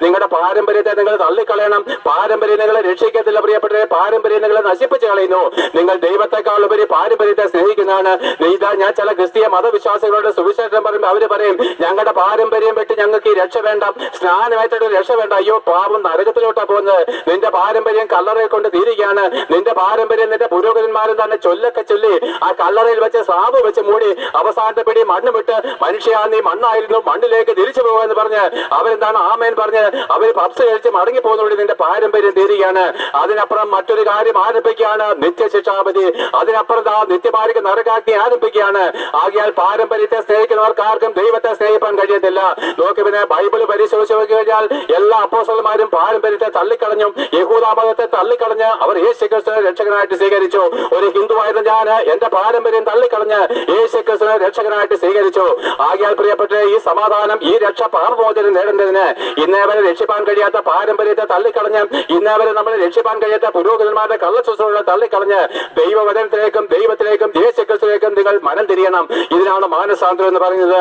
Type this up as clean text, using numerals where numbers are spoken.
നിങ്ങളുടെ പാരമ്പര്യത്തെ നിങ്ങൾ തള്ളിക്കളയണം. പാരമ്പര്യം നിങ്ങളെ രക്ഷിക്കത്തില്ല പ്രിയപ്പെട്ടവരെ. പാരമ്പര്യം നിങ്ങളെ നശിപ്പിച്ചു കളയുന്നു. നിങ്ങൾ ദൈവത്തെക്കാൾ ഉപരി പാരമ്പര്യത്തെ സ്നേഹിക്കുന്നതാണ്. ഇതാ ഞാൻ ചില ക്രിസ്തീയ മതവിശ്വാസികളുടെ സുവിശേഷം പറയുമ്പോൾ അവര് പറയും, ഞങ്ങളുടെ പാരമ്പര്യം വിട്ട് ഞങ്ങൾക്ക് ഈ രക്ഷ വേണ്ട, സ്നാനമായിട്ടൊരു രക്ഷ വേണ്ട. അയ്യോ പാപം, നരകത്തിലോട്ടാ പോകുന്നത്. നിന്റെ പാരമ്പര്യം കല്ലറയിൽ കൊണ്ട് തീരുകയാണ്. നിന്റെ പാരമ്പര്യം നിന്റെ പുരോഹിതന്മാരും തന്നെ ചൊല്ലൊക്കെ ചൊല്ലി ആ കല്ലറയിൽ വെച്ച് സ്രാവ് വെച്ച് മൂടി അവസാനത്തെ പിടി മണ്ണ് വിട്ട് മനുഷ്യ നീ മണ്ണായിരുന്നു, മണ്ണിലേക്ക് തിരിച്ചു പോകുമെന്ന് പറഞ്ഞ് അവരെന്താണ് ആമേൻ പറഞ്ഞ് അവര് പപ്സ് കഴിച്ച് മടങ്ങി പോകുന്നതോടെ നിന്റെ പാരമ്പര്യം തീരുകയാണ്. അതിനപ്പുറം മറ്റൊരു കാര്യം ആരംഭിക്കുകയാണ്, നിത്യശിക്ഷാപതി. അതിനപ്പുറം നിത്യമാർക്ക് നരകാഗ്നി ആരംഭിക്കുകയാണ്. ആകിയാൽ പാരമ്പര്യത്തെ സ്നേഹിക്കുന്നവർക്ക് ആർക്കും ദൈവത്തെ സ്നേഹിക്കാൻ കഴിയത്തില്ല. നോക്കി പിന്നെ ബൈബിൾ പരിശോധിച്ച് നോക്കി കഴിഞ്ഞാൽ എല്ലാ അപ്പോസ്തലന്മാരും പാരമ്പര്യത്തെ തള്ളിക്കളഞ്ഞു, യഹൂദമതത്തെ തള്ളിക്കളഞ്ഞ് അവർ യേശുക്രിസ്തുവിനെ രക്ഷകനായിട്ട് സ്വീകരിച്ചു. ഒരു ഹിന്ദുവായിരുന്ന ഞാൻ എന്റെ പാരമ്പര്യം തള്ളിക്കളഞ്ഞ് യേശുക്രിസ്തുവിനെ രക്ഷകനായിട്ട് സ്വീകരിച്ചു. ആകിയാൽ പ്രിയപ്പെട്ട ഈ സമാധാനം, ഈ രക്ഷ, പാപമോചനം നേടുന്നതിന് ഇന്നേവരെ രക്ഷിപ്പാൻ കഴിയാത്ത പാരമ്പര്യത്തെ തള്ളിക്കളഞ്ഞ്, ഇന്നേവരെ നമ്മളെ രക്ഷിപ്പാൻ കഴിയാത്ത പുരോഹിതന്മാരുടെ കള്ളശുശ്രൂഷകളെ തള്ളിക്കളഞ്ഞ് ദൈവവചനത്തിലേക്കും ദൈവത്തിലേക്കും യേശുക്രിസ്തുവിലേക്കും നിങ്ങൾ മനം തിരിയണം. ഇതിനാണ് മാനസാന്തരം എന്ന് പറയുന്നത്.